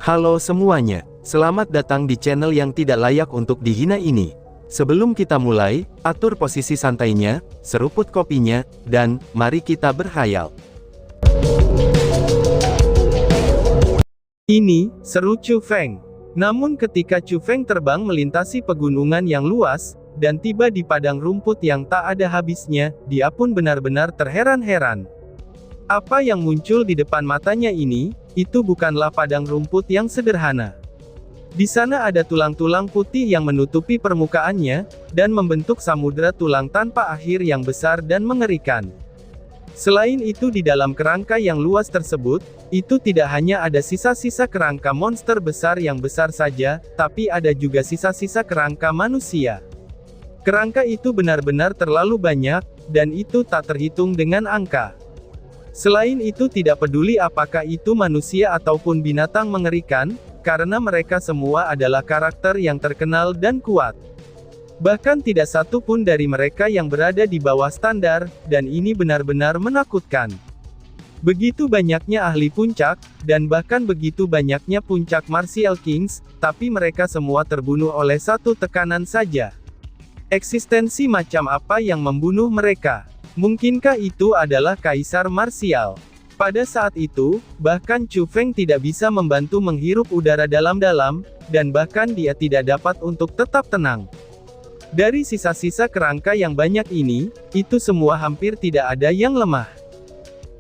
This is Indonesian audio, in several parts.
Halo semuanya, selamat datang di channel yang tidak layak untuk dihina ini. Sebelum kita mulai, atur posisi santainya, seruput kopinya, dan mari kita berkhayal. Ini, seru Chu Feng. Namun ketika Chu Feng terbang melintasi pegunungan yang luas, dan tiba di padang rumput yang tak ada habisnya, dia pun benar-benar terheran-heran. Apa yang muncul di depan matanya ini, itu bukanlah padang rumput yang sederhana. Di sana ada tulang-tulang putih yang menutupi permukaannya, dan membentuk samudera tulang tanpa akhir yang besar dan mengerikan. Selain itu di dalam kerangka yang luas tersebut, itu tidak hanya ada sisa-sisa kerangka monster besar yang besar saja, tapi ada juga sisa-sisa kerangka manusia. Kerangka itu benar-benar terlalu banyak, dan itu tak terhitung dengan angka. Selain itu tidak peduli apakah itu manusia ataupun binatang mengerikan, karena mereka semua adalah karakter yang terkenal dan kuat. Bahkan tidak satu pun dari mereka yang berada di bawah standar, dan ini benar-benar menakutkan. Begitu banyaknya ahli puncak, dan bahkan begitu banyaknya puncak Martial Kings, tapi mereka semua terbunuh oleh satu tekanan saja. Eksistensi macam apa yang membunuh mereka? Mungkinkah itu adalah Kaisar Martial? Pada saat itu, bahkan Chu Feng tidak bisa membantu menghirup udara dalam-dalam, dan bahkan dia tidak dapat untuk tetap tenang. Dari sisa-sisa kerangka yang banyak ini, itu semua hampir tidak ada yang lemah.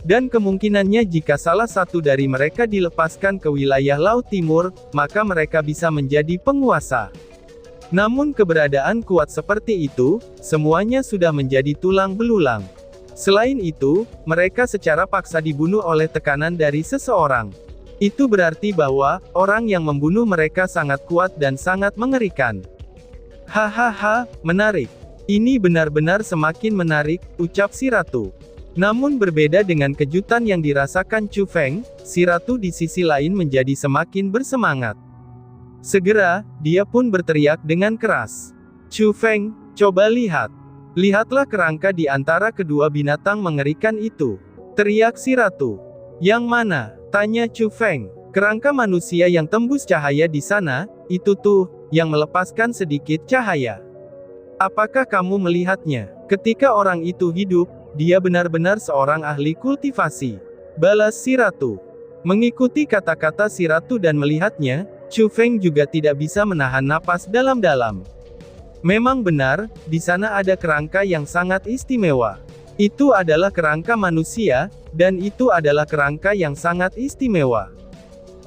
Dan kemungkinannya jika salah satu dari mereka dilepaskan ke wilayah Laut Timur, maka mereka bisa menjadi penguasa. Namun keberadaan kuat seperti itu, semuanya sudah menjadi tulang belulang. Selain itu, mereka secara paksa dibunuh oleh tekanan dari seseorang. Itu berarti bahwa, orang yang membunuh mereka sangat kuat dan sangat mengerikan. Hahaha, menarik. Ini benar-benar semakin menarik, ucap si ratu. Namun berbeda dengan kejutan yang dirasakan Chu Feng, si ratu di sisi lain menjadi semakin bersemangat. Segera, dia pun berteriak dengan keras. Chu Feng, coba lihat. Lihatlah kerangka di antara kedua binatang mengerikan itu. Teriak si ratu. Yang mana? Tanya Chu Feng. Kerangka manusia yang tembus cahaya di sana, itu tuh, yang melepaskan sedikit cahaya. Apakah kamu melihatnya? Ketika orang itu hidup, dia benar-benar seorang ahli kultivasi. Balas si ratu. Mengikuti kata-kata si ratu dan melihatnya, Chu Feng juga tidak bisa menahan napas dalam-dalam. Memang benar, di sana ada kerangka yang sangat istimewa. Itu adalah kerangka manusia, dan itu adalah kerangka yang sangat istimewa.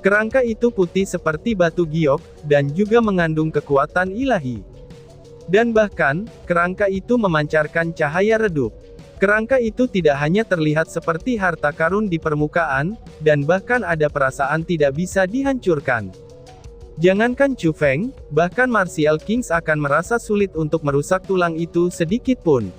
Kerangka itu putih seperti batu giok, dan juga mengandung kekuatan ilahi. Dan bahkan, kerangka itu memancarkan cahaya redup. Kerangka itu tidak hanya terlihat seperti harta karun di permukaan, dan bahkan ada perasaan tidak bisa dihancurkan. Jangankan Chu Feng, bahkan Martial Kings akan merasa sulit untuk merusak tulang itu sedikit pun.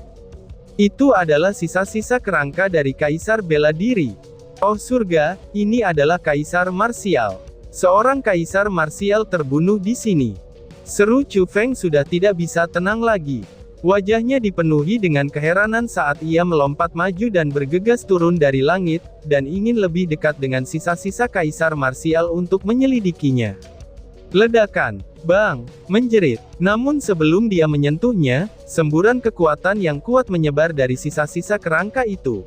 Itu adalah sisa-sisa kerangka dari Kaisar Bela Diri. Oh surga, ini adalah Kaisar Martial. Seorang Kaisar Martial terbunuh di sini. Seru Chu Feng sudah tidak bisa tenang lagi. Wajahnya dipenuhi dengan keheranan saat ia melompat maju dan bergegas turun dari langit, dan ingin lebih dekat dengan sisa-sisa Kaisar Martial untuk menyelidikinya. Ledakan, bang, menjerit. Namun sebelum dia menyentuhnya, semburan kekuatan yang kuat menyebar dari sisa-sisa kerangka itu.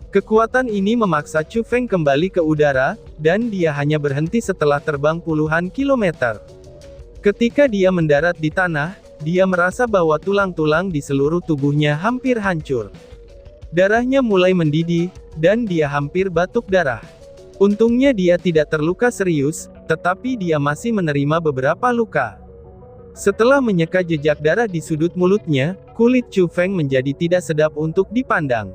Kekuatan ini memaksa Chu Feng kembali ke udara, dan dia hanya berhenti setelah terbang puluhan kilometer. Ketika dia mendarat di tanah, dia merasa bahwa tulang-tulang di seluruh tubuhnya hampir hancur. Darahnya mulai mendidih, dan dia hampir batuk darah. Untungnya dia tidak terluka serius, tetapi dia masih menerima beberapa luka. Setelah menyeka jejak darah di sudut mulutnya, kulit Chu Feng menjadi tidak sedap untuk dipandang.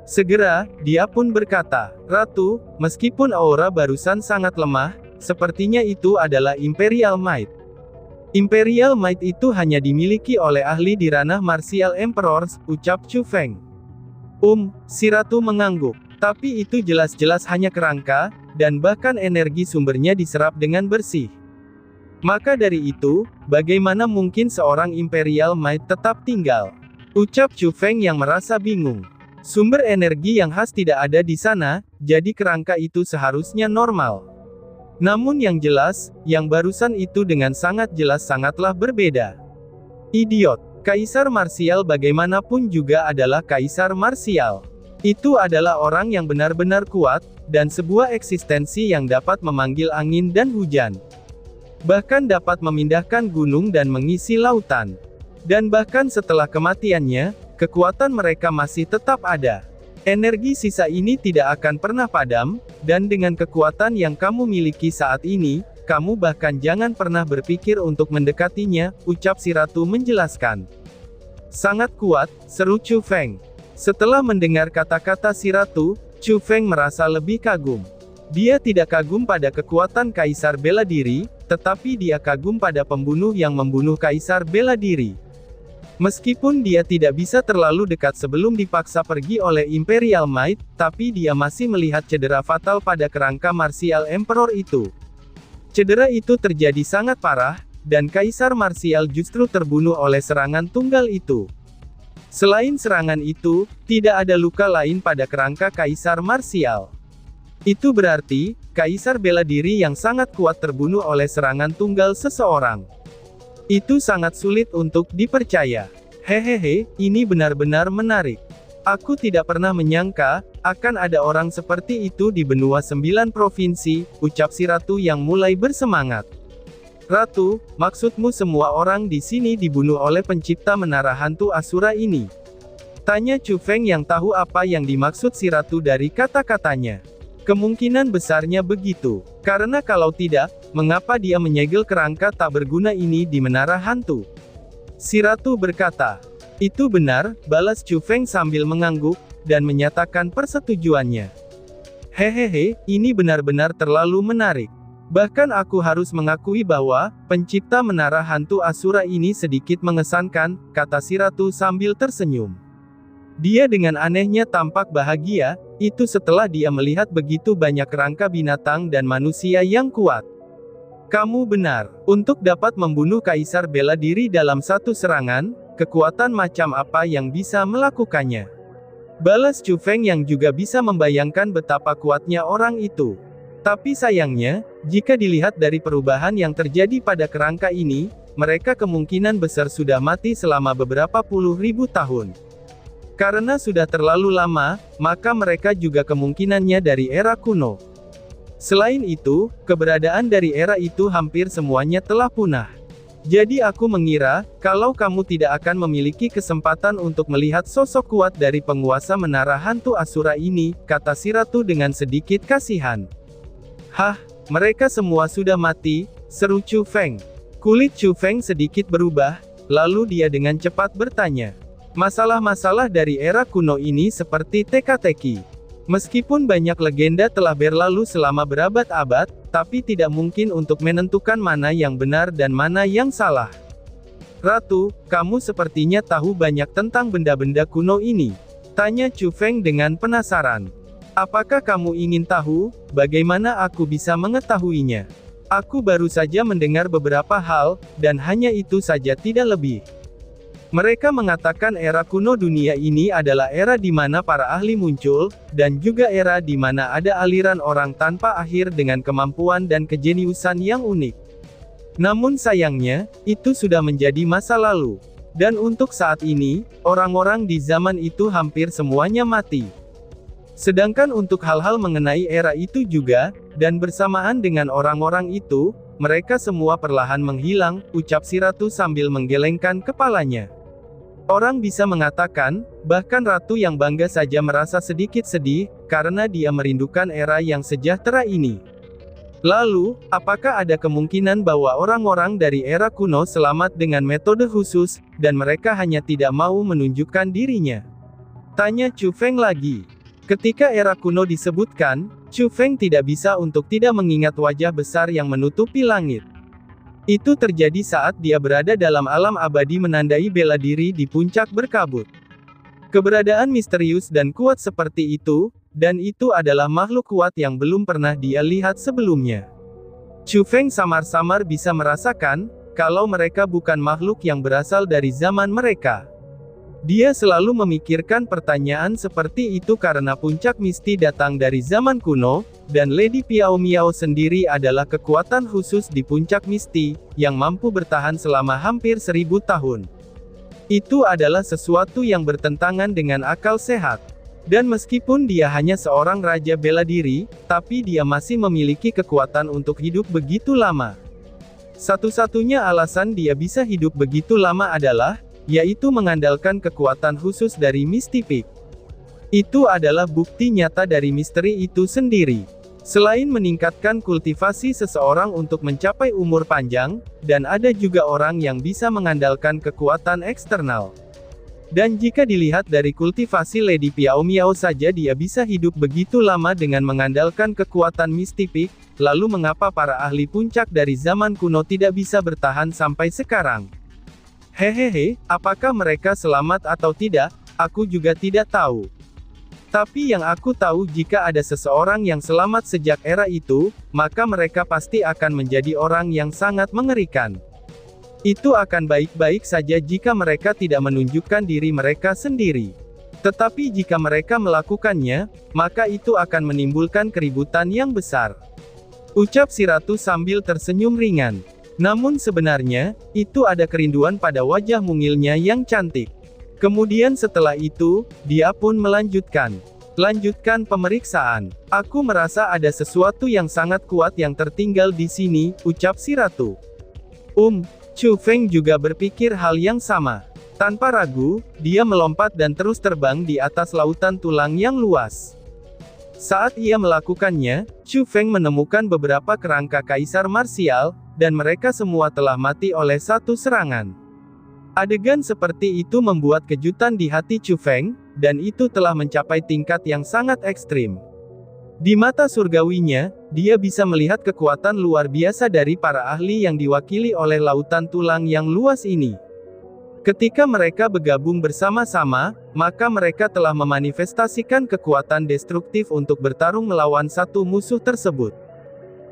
Segera, dia pun berkata, "Ratu, meskipun aura barusan sangat lemah, sepertinya itu adalah Imperial Might." Imperial Might itu hanya dimiliki oleh ahli di ranah Martial Emperors, ucap Chu Feng. Si ratu mengangguk. Tapi itu jelas-jelas hanya kerangka, dan bahkan energi sumbernya diserap dengan bersih. Maka dari itu, bagaimana mungkin seorang Imperial Might tetap tinggal? Ucap Chu Feng yang merasa bingung. Sumber energi yang khas tidak ada di sana, jadi kerangka itu seharusnya normal. Namun yang jelas, yang barusan itu dengan sangat jelas sangatlah berbeda. Idiot. Kaisar Marsial bagaimanapun juga adalah Kaisar Marsial. Itu adalah orang yang benar-benar kuat, dan sebuah eksistensi yang dapat memanggil angin dan hujan. Bahkan dapat memindahkan gunung dan mengisi lautan. Dan bahkan setelah kematiannya, kekuatan mereka masih tetap ada. Energi sisa ini tidak akan pernah padam, dan dengan kekuatan yang kamu miliki saat ini, kamu bahkan jangan pernah berpikir untuk mendekatinya, ucap si ratu menjelaskan. Sangat kuat, seru Chu Feng. Setelah mendengar kata-kata si ratu, Chu Feng merasa lebih kagum. Dia tidak kagum pada kekuatan Kaisar Bela Diri, tetapi dia kagum pada pembunuh yang membunuh Kaisar Bela Diri. Meskipun dia tidak bisa terlalu dekat sebelum dipaksa pergi oleh Imperial Might, tapi dia masih melihat cedera fatal pada kerangka Martial Emperor itu. Cedera itu terjadi sangat parah, dan Kaisar Marsial justru terbunuh oleh serangan tunggal itu. Selain serangan itu, tidak ada luka lain pada kerangka Kaisar Marsial. Itu berarti, Kaisar Bela Diri yang sangat kuat terbunuh oleh serangan tunggal seseorang. Itu sangat sulit untuk dipercaya. Hehehe, ini benar-benar menarik. Aku tidak pernah menyangka, akan ada orang seperti itu di benua 9 provinsi, ucap si ratu yang mulai bersemangat. Ratu, maksudmu semua orang di sini dibunuh oleh pencipta menara hantu Asura ini? Tanya Chu Feng yang tahu apa yang dimaksud si ratu dari kata-katanya. Kemungkinan besarnya begitu, karena kalau tidak, mengapa dia menyegel kerangka tak berguna ini di menara hantu? Si ratu berkata. Itu benar, balas Chu Feng sambil mengangguk, dan menyatakan persetujuannya. Hehehe, ini benar-benar terlalu menarik. Bahkan aku harus mengakui bahwa, pencipta menara hantu Asura ini sedikit mengesankan, kata si ratu sambil tersenyum. Dia dengan anehnya tampak bahagia, itu setelah dia melihat begitu banyak kerangka binatang dan manusia yang kuat. Kamu benar, untuk dapat membunuh Kaisar Bela Diri dalam satu serangan, kekuatan macam apa yang bisa melakukannya? Balas Chu Feng yang juga bisa membayangkan betapa kuatnya orang itu. Tapi sayangnya, jika dilihat dari perubahan yang terjadi pada kerangka ini, mereka kemungkinan besar sudah mati selama beberapa puluh ribu tahun. Karena sudah terlalu lama, maka mereka juga kemungkinannya dari era kuno. Selain itu, keberadaan dari era itu hampir semuanya telah punah. Jadi aku mengira, kalau kamu tidak akan memiliki kesempatan untuk melihat sosok kuat dari penguasa menara hantu Asura ini, kata si ratu dengan sedikit kasihan. Hah, mereka semua sudah mati, seru Chu Feng. Kulit Chu Feng sedikit berubah, lalu dia dengan cepat bertanya. Masalah-masalah dari era kuno ini seperti teka-teki. Meskipun banyak legenda telah berlalu selama berabad-abad, tapi tidak mungkin untuk menentukan mana yang benar dan mana yang salah. Ratu, kamu sepertinya tahu banyak tentang benda-benda kuno ini. Tanya Chu Feng dengan penasaran. Apakah kamu ingin tahu, bagaimana aku bisa mengetahuinya? Aku baru saja mendengar beberapa hal, dan hanya itu saja tidak lebih. Mereka mengatakan era kuno dunia ini adalah era di mana para ahli muncul, dan juga era di mana ada aliran orang tanpa akhir dengan kemampuan dan kejeniusan yang unik. Namun sayangnya, itu sudah menjadi masa lalu. Dan untuk saat ini, orang-orang di zaman itu hampir semuanya mati. Sedangkan untuk hal-hal mengenai era itu juga, dan bersamaan dengan orang-orang itu, mereka semua perlahan menghilang, ucap si ratu sambil menggelengkan kepalanya. Orang bisa mengatakan, bahkan ratu yang bangga saja merasa sedikit sedih, karena dia merindukan era yang sejahtera ini. Lalu, apakah ada kemungkinan bahwa orang-orang dari era kuno selamat dengan metode khusus, dan mereka hanya tidak mau menunjukkan dirinya? Tanya Chu Feng lagi. Ketika era kuno disebutkan, Chu Feng tidak bisa untuk tidak mengingat wajah besar yang menutupi langit. Itu terjadi saat dia berada dalam alam abadi menandai bela diri di puncak berkabut. Keberadaan misterius dan kuat seperti itu, dan itu adalah makhluk kuat yang belum pernah dia lihat sebelumnya. Chu Feng samar-samar bisa merasakan, kalau mereka bukan makhluk yang berasal dari zaman mereka. Dia selalu memikirkan pertanyaan seperti itu karena puncak misti datang dari zaman kuno, dan Lady Piao Miao sendiri adalah kekuatan khusus di puncak misti, yang mampu bertahan selama hampir 1000 tahun. Itu adalah sesuatu yang bertentangan dengan akal sehat. Dan meskipun dia hanya seorang raja bela diri, tapi dia masih memiliki kekuatan untuk hidup begitu lama. Satu-satunya alasan dia bisa hidup begitu lama adalah, yaitu mengandalkan kekuatan khusus dari Misty Peak. Itu adalah bukti nyata dari misteri itu sendiri. Selain meningkatkan kultivasi seseorang untuk mencapai umur panjang, dan ada juga orang yang bisa mengandalkan kekuatan eksternal. Dan jika dilihat dari kultivasi Lady Piao Miao saja dia bisa hidup begitu lama dengan mengandalkan kekuatan Misty Peak, lalu mengapa para ahli puncak dari zaman kuno tidak bisa bertahan sampai sekarang? Hehehe, apakah mereka selamat atau tidak, aku juga tidak tahu. Tapi yang aku tahu jika ada seseorang yang selamat sejak era itu, maka mereka pasti akan menjadi orang yang sangat mengerikan. Itu akan baik-baik saja jika mereka tidak menunjukkan diri mereka sendiri. Tetapi jika mereka melakukannya, maka itu akan menimbulkan keributan yang besar. Ucap si ratu sambil tersenyum ringan. Namun sebenarnya, itu ada kerinduan pada wajah mungilnya yang cantik. Kemudian setelah itu, dia pun melanjutkan. Lanjutkan pemeriksaan. Aku merasa ada sesuatu yang sangat kuat yang tertinggal di sini, ucap si ratu. Chu Feng juga berpikir hal yang sama. Tanpa ragu, dia melompat dan terus terbang di atas lautan tulang yang luas. Saat ia melakukannya, Chu Feng menemukan beberapa kerangka kaisar marsial, dan mereka semua telah mati oleh satu serangan. Adegan seperti itu membuat kejutan di hati Chu Feng, dan itu telah mencapai tingkat yang sangat ekstrim. Di mata surgawinya, dia bisa melihat kekuatan luar biasa dari para ahli yang diwakili oleh lautan tulang yang luas ini. Ketika mereka bergabung bersama-sama, maka mereka telah memanifestasikan kekuatan destruktif untuk bertarung melawan satu musuh tersebut.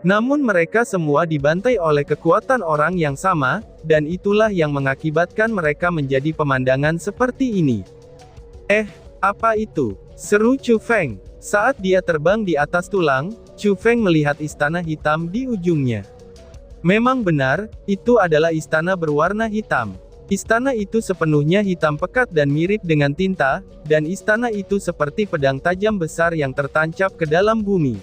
Namun mereka semua dibantai oleh kekuatan orang yang sama, dan itulah yang mengakibatkan mereka menjadi pemandangan seperti ini. Apa itu? Seru Chu Feng. Saat dia terbang di atas tulang, Chu Feng melihat istana hitam di ujungnya. Memang benar, itu adalah istana berwarna hitam. Istana itu sepenuhnya hitam pekat dan mirip dengan tinta, dan istana itu seperti pedang tajam besar yang tertancap ke dalam bumi.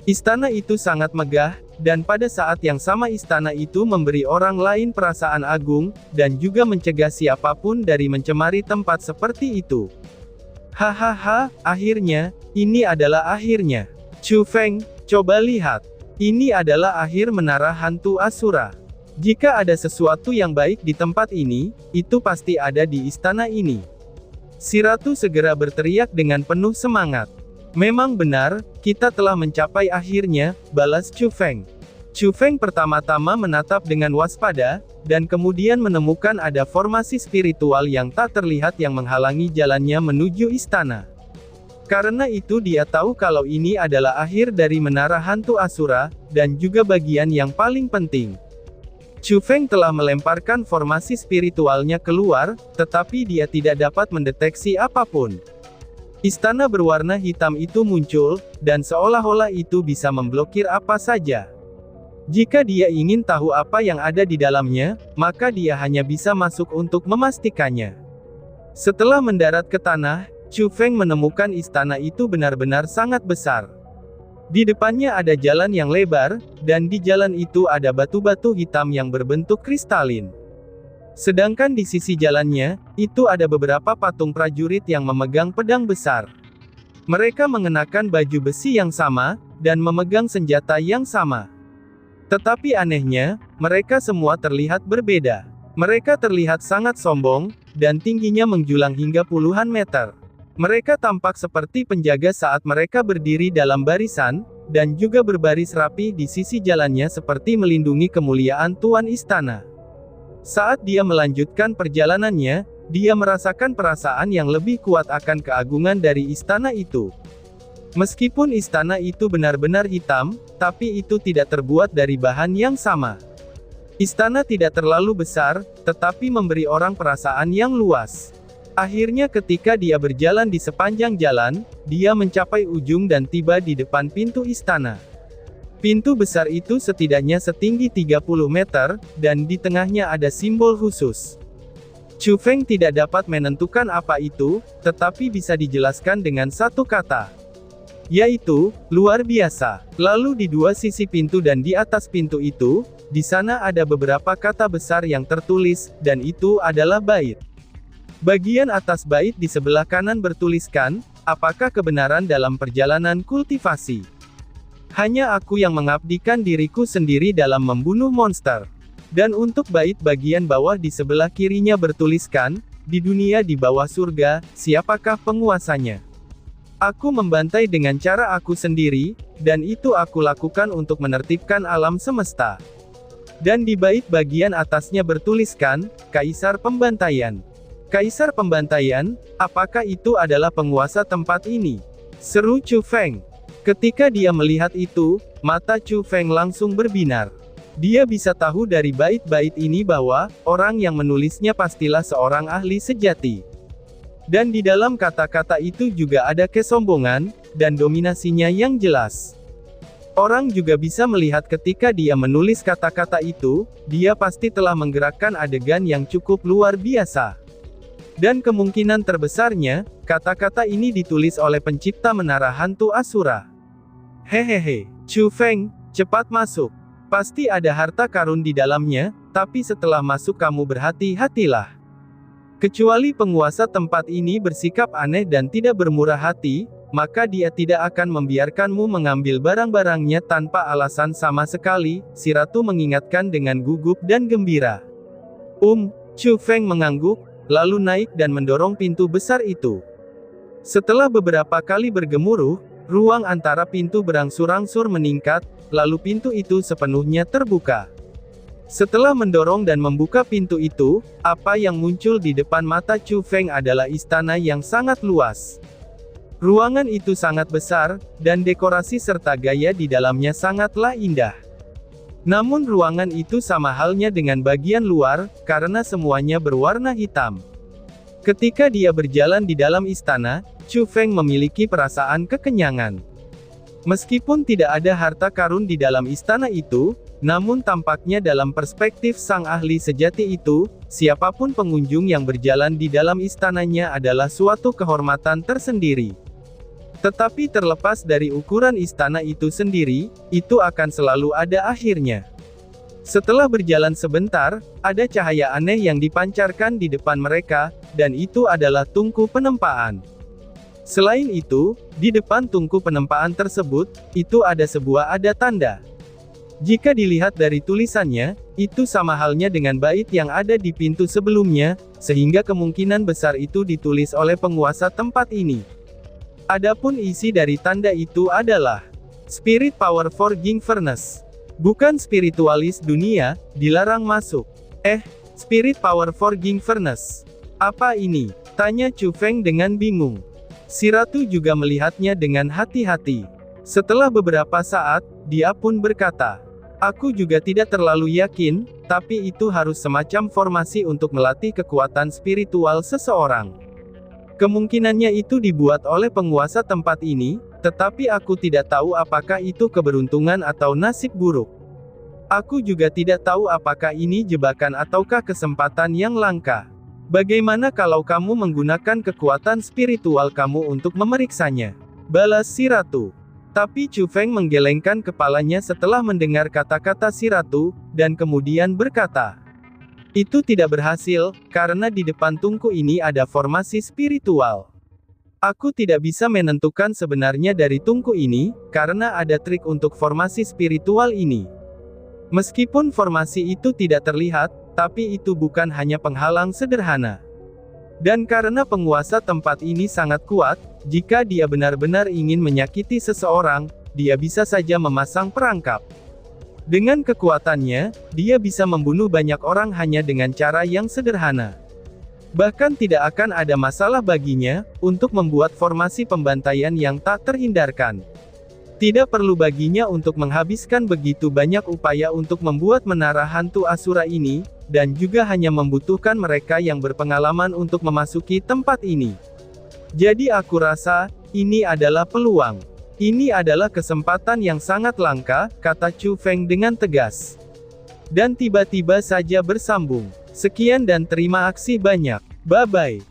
Istana itu sangat megah, dan pada saat yang sama istana itu memberi orang lain perasaan agung, dan juga mencegah siapapun dari mencemari tempat seperti itu. Hahaha, akhirnya, ini adalah akhirnya. Chu Feng, coba lihat. Ini adalah akhir menara hantu Asura. Jika ada sesuatu yang baik di tempat ini, itu pasti ada di istana ini. Si ratu segera berteriak dengan penuh semangat. Memang benar, kita telah mencapai akhirnya, balas Chu Feng. Chu Feng pertama-tama menatap dengan waspada, dan kemudian menemukan ada formasi spiritual yang tak terlihat yang menghalangi jalannya menuju istana. Karena itu dia tahu kalau ini adalah akhir dari menara hantu Asura, dan juga bagian yang paling penting. Chu Feng telah melemparkan formasi spiritualnya keluar, tetapi dia tidak dapat mendeteksi apapun. Istana berwarna hitam itu muncul, dan seolah-olah itu bisa memblokir apa saja. Jika dia ingin tahu apa yang ada di dalamnya, maka dia hanya bisa masuk untuk memastikannya. Setelah mendarat ke tanah, Chu Feng menemukan istana itu benar-benar sangat besar. Di depannya ada jalan yang lebar, dan di jalan itu ada batu-batu hitam yang berbentuk kristalin. Sedangkan di sisi jalannya, itu ada beberapa patung prajurit yang memegang pedang besar. Mereka mengenakan baju besi yang sama, dan memegang senjata yang sama. Tetapi anehnya, mereka semua terlihat berbeda. Mereka terlihat sangat sombong, dan tingginya menjulang hingga puluhan meter. Mereka tampak seperti penjaga saat mereka berdiri dalam barisan, dan juga berbaris rapi di sisi jalannya seperti melindungi kemuliaan tuan istana. Saat dia melanjutkan perjalanannya, dia merasakan perasaan yang lebih kuat akan keagungan dari istana itu. Meskipun istana itu benar-benar hitam, tapi itu tidak terbuat dari bahan yang sama. Istana tidak terlalu besar, tetapi memberi orang perasaan yang luas. Akhirnya ketika dia berjalan di sepanjang jalan, dia mencapai ujung dan tiba di depan pintu istana. Pintu besar itu setidaknya setinggi 30 meter, dan di tengahnya ada simbol khusus. Chu Feng tidak dapat menentukan apa itu, tetapi bisa dijelaskan dengan satu kata. Yaitu, luar biasa. Lalu di dua sisi pintu dan di atas pintu itu, di sana ada beberapa kata besar yang tertulis, dan itu adalah bait. Bagian atas bait di sebelah kanan bertuliskan, apakah kebenaran dalam perjalanan kultivasi? Hanya aku yang mengabdikan diriku sendiri dalam membunuh monster. Dan untuk bait bagian bawah di sebelah kirinya bertuliskan, di dunia di bawah surga, siapakah penguasanya? Aku membantai dengan cara aku sendiri, dan itu aku lakukan untuk menertibkan alam semesta. Dan di bait bagian atasnya bertuliskan, Kaisar Pembantaian. Kaisar Pembantaian, apakah itu adalah penguasa tempat ini? Seru Chu Feng. Ketika dia melihat itu, mata Chu Feng langsung berbinar. Dia bisa tahu dari bait-bait ini bahwa, orang yang menulisnya pastilah seorang ahli sejati. Dan di dalam kata-kata itu juga ada kesombongan, dan dominasinya yang jelas. Orang juga bisa melihat ketika dia menulis kata-kata itu, dia pasti telah menggerakkan adegan yang cukup luar biasa. Dan kemungkinan terbesarnya, kata-kata ini ditulis oleh pencipta menara hantu Asura. Hehehe, Chu Feng, cepat masuk. Pasti ada harta karun di dalamnya, tapi setelah masuk kamu berhati-hatilah. Kecuali penguasa tempat ini bersikap aneh dan tidak bermurah hati, maka dia tidak akan membiarkanmu mengambil barang-barangnya tanpa alasan sama sekali, si ratu mengingatkan dengan gugup dan gembira. Chu Feng mengangguk, lalu naik dan mendorong pintu besar itu. Setelah beberapa kali bergemuruh, ruang antara pintu berangsur-angsur meningkat, lalu pintu itu sepenuhnya terbuka. Setelah mendorong dan membuka pintu itu, apa yang muncul di depan mata Chu Feng adalah istana yang sangat luas. Ruangan itu sangat besar, dan dekorasi serta gaya di dalamnya sangatlah indah. Namun ruangan itu sama halnya dengan bagian luar, karena semuanya berwarna hitam. Ketika dia berjalan di dalam istana, Chu Feng memiliki perasaan kekenyangan. Meskipun tidak ada harta karun di dalam istana itu, namun tampaknya dalam perspektif sang ahli sejati itu, siapapun pengunjung yang berjalan di dalam istananya adalah suatu kehormatan tersendiri. Tetapi terlepas dari ukuran istana itu sendiri, itu akan selalu ada akhirnya. Setelah berjalan sebentar, ada cahaya aneh yang dipancarkan di depan mereka, dan itu adalah tungku penempaan. Selain itu, di depan tungku penempaan tersebut, itu ada sebuah tanda. Jika dilihat dari tulisannya, itu sama halnya dengan bait yang ada di pintu sebelumnya, sehingga kemungkinan besar itu ditulis oleh penguasa tempat ini. Adapun isi dari tanda itu adalah Spirit Power Forging Furnace. Bukan spiritualis dunia, dilarang masuk. Spirit Power Forging Furnace. Apa ini? Tanya Chu Feng dengan bingung. Si ratu juga melihatnya dengan hati-hati. Setelah beberapa saat, dia pun berkata, aku juga tidak terlalu yakin, tapi itu harus semacam formasi untuk melatih kekuatan spiritual seseorang. Kemungkinannya itu dibuat oleh penguasa tempat ini, tetapi aku tidak tahu apakah itu keberuntungan atau nasib buruk. Aku juga tidak tahu apakah ini jebakan ataukah kesempatan yang langka. Bagaimana kalau kamu menggunakan kekuatan spiritual kamu untuk memeriksanya? Balas si ratu. Tapi Chu Feng menggelengkan kepalanya setelah mendengar kata-kata si ratu, dan kemudian berkata, itu tidak berhasil, karena di depan tungku ini ada formasi spiritual. Aku tidak bisa menentukan sebenarnya dari tungku ini, karena ada trik untuk formasi spiritual ini. Meskipun formasi itu tidak terlihat, tapi itu bukan hanya penghalang sederhana. Dan karena penguasa tempat ini sangat kuat, jika dia benar-benar ingin menyakiti seseorang, dia bisa saja memasang perangkap. Dengan kekuatannya, dia bisa membunuh banyak orang hanya dengan cara yang sederhana. Bahkan tidak akan ada masalah baginya, untuk membuat formasi pembantaian yang tak terhindarkan. Tidak perlu baginya untuk menghabiskan begitu banyak upaya untuk membuat menara hantu Asura ini, dan juga hanya membutuhkan mereka yang berpengalaman untuk memasuki tempat ini. Jadi aku rasa, ini adalah peluang. Ini adalah kesempatan yang sangat langka, kata Chu Feng dengan tegas. Dan tiba-tiba saja bersambung. Sekian dan terima kasih banyak. Bye-bye.